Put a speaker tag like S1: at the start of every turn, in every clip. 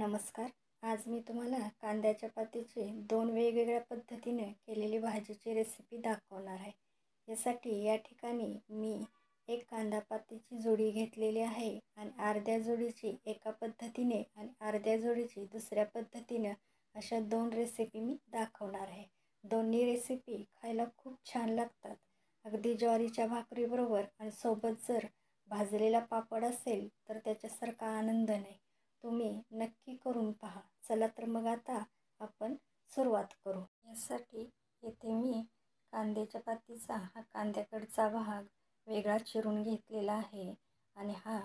S1: नमस्कार. आज मी तुम्हाला कांद्याच्या पातीची दोन वेगवेगळ्या पद्धतीने केलेली भाजीची रेसिपी दाखवणार आहे. यासाठी या ठिकाणी मी एक कांदा पातीची जोडी घेतलेली आहे आणि अर्ध्या जोडीची एका पद्धतीने आणि अर्ध्या जोडीची दुसऱ्या पद्धतीने अशा दोन रेसिपी मी दाखवणार आहे. दोन्ही रेसिपी खायला खूप छान लागतात. अगदी ज्वारीच्या भाकरीबरोबर आणि सोबत जर भाजलेला पापड असेल तर त्याच्यासारखा आनंद नाही. तुम्ही नक्की करून पहा. चला तर मग आता आपण सुरुवात करू. यासाठी येथे मी कांद्याच्या पातीचा हा कांद्याकडचा भाग वेगळा चिरून घेतलेला आहे आणि हा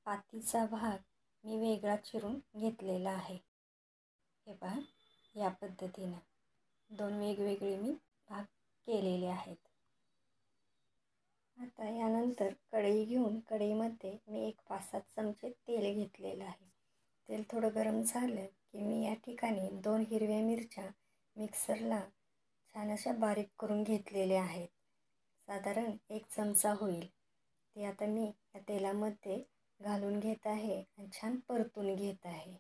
S1: पातीचा भाग मी वेगळा चिरून घेतलेला आहे. हे पहा, या पद्धतीने दोन वेगवेगळे मी भाग केलेले आहेत. आता यानंतर कढई घेऊन कढईमध्ये मी एक 5-7 चमचे तेल घेतलेलं आहे. तेल थोडं गरम झालं की मी या ठिकाणी 2 हिरव्या मिरच्या मिक्सरला छान अशा बारीक करून घेतलेल्या आहेत. साधारण 1 चमचा होईल. ते आता मी या तेलामध्ये घालून घेत आहे आणि छान परतून घेत आहे.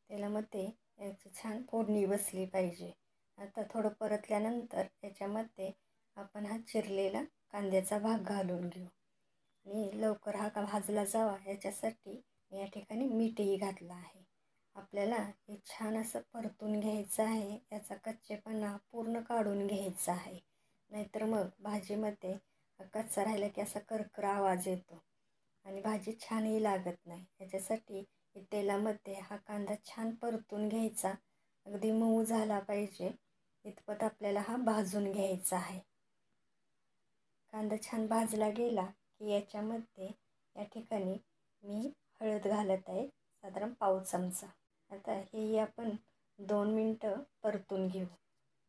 S1: तेलामध्ये याची छान फोडणी बसली पाहिजे. आता थोडं परतल्यानंतर याच्यामध्ये आपण हा चिरलेला कांद्याचा भाग घालून घेऊ आणि लवकर हा भाजला जावा याच्यासाठी या ठिकाणी मीठही घातलं आहे. आपल्याला हे छान असं परतून घ्यायचं आहे. याचा कच्चेपणा पूर्ण काढून घ्यायचा आहे. नाहीतर मग भाजीमध्ये कच्चा राहिला की असा करकर आवाज येतो आणि भाजी छानही लागत नाही. याच्यासाठी तेलामध्ये हा कांदा छान परतून घ्यायचा. अगदी मऊ झाला पाहिजे इतपत आपल्याला हा भाजून घ्यायचा आहे. कांदा छान भाजला गेला की याच्यामध्ये या ठिकाणी मी हळद घालत आहे, साधारण पाव चमचा. आता हे आपण 2 मिनटं परतून घेऊ.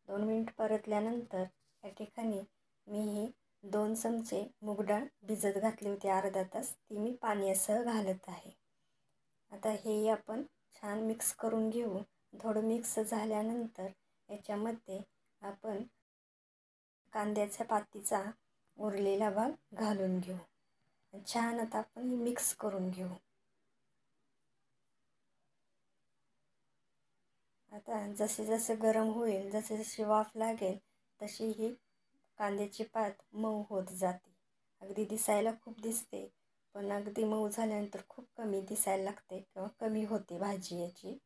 S1: 2 मिनिट परतल्यानंतर या ठिकाणी मी 2 चमचे मूग डाळ भिजत घातली होती अर्धा तास, ती मी पाण्यासह घालत आहे. आता हे आपण छान मिक्स करून घेऊ. थोडं मिक्स झाल्यानंतर याच्यामध्ये आपण कांद्याच्या पातीचा उरलेला भाग घालून घेऊ. छान आता आपण मिक्स करून घेऊ. आता जसे जसे गरम होईल, जसे जशी वाफ लागेल तशी ही कांद्याची पात मऊ होत जाते. अगदी दिसायला खूप दिसते, पण अगदी मऊ झाल्यानंतर खूप कमी दिसायला लागते किंवा कमी होते भाजी याची.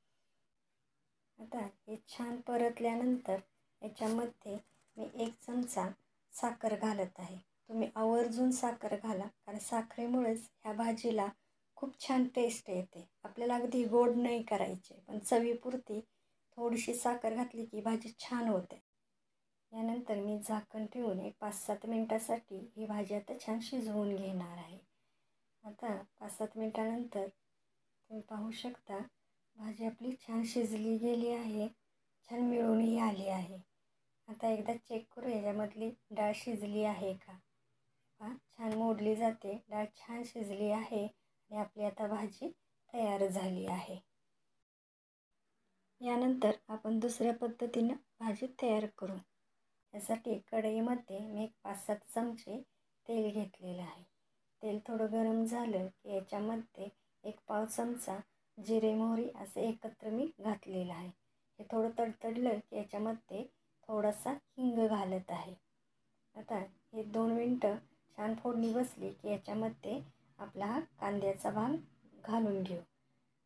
S1: आता हे छान परतल्यानंतर याच्यामध्ये मी 1 चमचा साखर घालत आहे. तुम्ही आवर्जून साखर घाला, कारण साखरेमुळेच ह्या भाजीला खूप छान टेस्ट येते. आपल्याला अगदी गोड नाही करायचे, पण चवीपुरती थोडीशी साखर घातली की भाजी छान होते. यानंतर मी झाकण ठेवून एक 5-7 मिनटासाठी ही भाजी आता छान शिजवून घेणार आहे. आता 5-7 मिनटानंतर तुम्ही पाहू शकता भाजी आपली छान शिजली गेली आहे, छान मिळूनही आली आहे. आता एकदा चेक करू याच्यामधली डाळ शिजली आहे का. छान मोडली जाते, डाळ छान शिजली आहे आणि आपली आता भाजी तयार झाली आहे. यानंतर आपण दुसऱ्या पद्धतीनं भाजी तयार करू. यासाठी कढईमध्ये मी 5-7 चमचे तेल घेतलेलं आहे. तेल थोडं गरम झालं की याच्यामध्ये 1 पाव चमचा जिरे मोहरी असं एकत्र मी घातलेलं आहे. हे थोडं तडतडलं की याच्यामध्ये थोडासा हिंग घालत आहे. आता हे 2 मिनटं छान फोडणी बसली की याच्यामध्ये आपला हा कांद्याचा भाग घालून घेऊ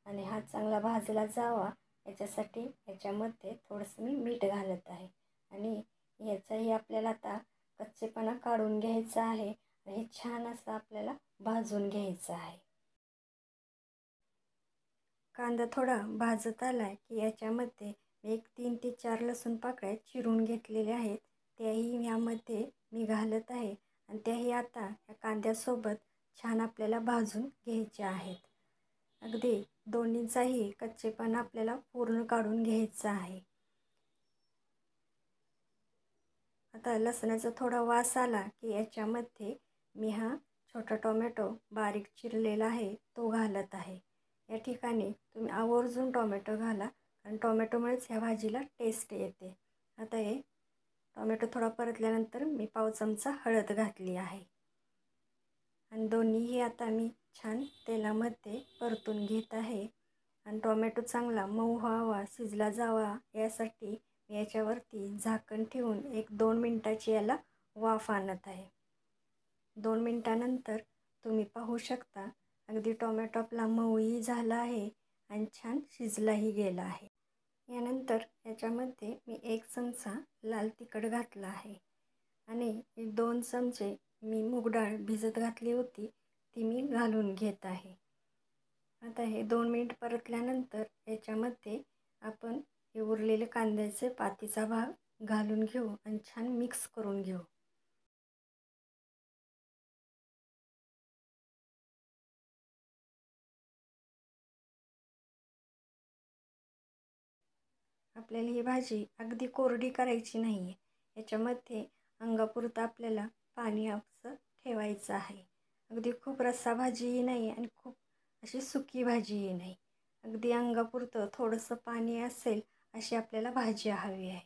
S1: आणि हा चांगला भाजला जावा याच्यासाठी याच्यामध्ये थोडंसं मी मीठ घालत आहे आणि याचाही आपल्याला आता कच्चेपणा काढून घ्यायचा आहे आणि हे छान असं आपल्याला भाजून घ्यायचं आहे. कांदा थोडा भाजत आला की याच्यामध्ये मी 3 ते 4 लसूण पाकळ्या चिरून घेतलेल्या आहेत, त्याही यामध्ये मी घालत आहे आणि त्याही आता या कांद्यासोबत छान आपल्याला भाजून घ्यायच्या आहेत. अगदी दोन्हीचाही कच्चेपणा आपल्याला पूर्ण काढून घ्यायचा आहे. आता लसणाचा थोडा वास आला की याच्यामध्ये मी हा छोटा टोमॅटो बारीक चिरलेला आहे तो घालत आहे. या ठिकाणी तुम्ही आवर्जून टोमॅटो घाला, कारण टोमॅटोमुळेच ह्या भाजीला टेस्ट येते. आता हे टोमॅटो थोडा परतल्यानंतर मी पाव चमचा हळद घातली आहे आणि दोन्हीही आता मी छान तेलामध्ये परतून घेत आहे आणि टोमॅटो चांगला मऊ व्हावा, शिजला जावा यासाठी मी याच्यावरती झाकण ठेवून 1-2 मिनटाची याला वाफ आणत आहे. 2 मिनटानंतर तुम्ही पाहू शकता अगदी टोमॅटो आपला मऊही झाला आहे आणि छान शिजलाही गेला आहे. यानंतर याच्यामध्ये मी 1 चमचा लाल तिखट घातला आहे आणि 2 चमचे मी मूग डाळ भिजत घातली होती ती मी घालून घेत आहे. आता हे 2 मिनिट परतल्यानंतर याच्यामध्ये आपण हे उरलेले कांद्याचे पातीचा भाग घालून घेऊ आणि छान मिक्स करून घेऊ. आपल्याला ही भाजी अगदी कोरडी करायची नाही आहे. याच्यामध्ये अंगापुरतं आपल्याला पाणी असं ठेवायचं आहे. अगदी खूप रस्सा भाजीही नाही आणि खूप अशी सुकी भाजीही नाही. अगदी अंगापुरतं थोडंसं पाणी असेल अशी आपल्याला भाजी हवी आहे.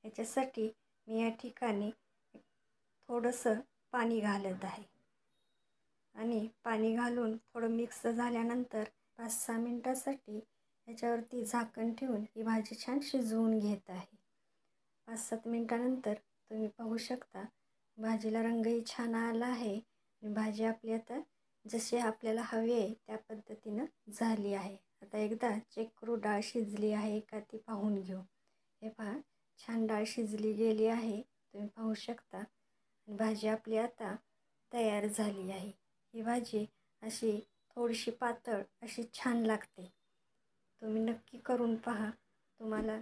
S1: याच्यासाठी मी या ठिकाणी थोडंसं पाणी घालत आहे आणि पाणी घालून थोडं मिक्स झाल्यानंतर 5-6 मिनटासाठी याच्यावरती झाकण ठेवून ही भाजी छान शिजवून घेत आहे. 5-7 मिनटानंतर तुम्ही पाहू शकता भाजीला रंगही छान आला आहे आणि भाजी आपली आता जशी आपल्याला हवी आहे त्या पद्धतीनं झाली आहे. आता एकदा चेक करू डाळ शिजली आहे का ती पाहून घेऊ. हे पहा छान डाळ शिजली गेली आहे, तुम्ही पाहू शकता. आणि भाजी आपली आता तयार झाली आहे. ही भाजी अशी थोडीशी पातळ अशी छान लागते. तुम्ही नक्की करून पहा. तुम्हाला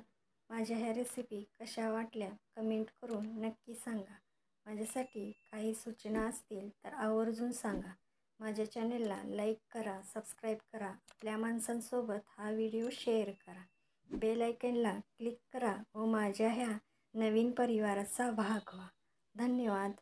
S1: माझ्या ह्या रेसिपी कशा वाटल्या कमेंट करून नक्की सांगा. माझ्यासाठी काही सूचना असतील तर आवर्जून सांगा. माझ्या चॅनेलला लाईक करा, सबस्क्राईब करा. आपल्या माणसांसोबत हा व्हिडिओ शेअर करा. बेल आयकॉनला क्लिक करा व माझ्या ह्या नवीन परिवाराचा भाग व्हा. धन्यवाद.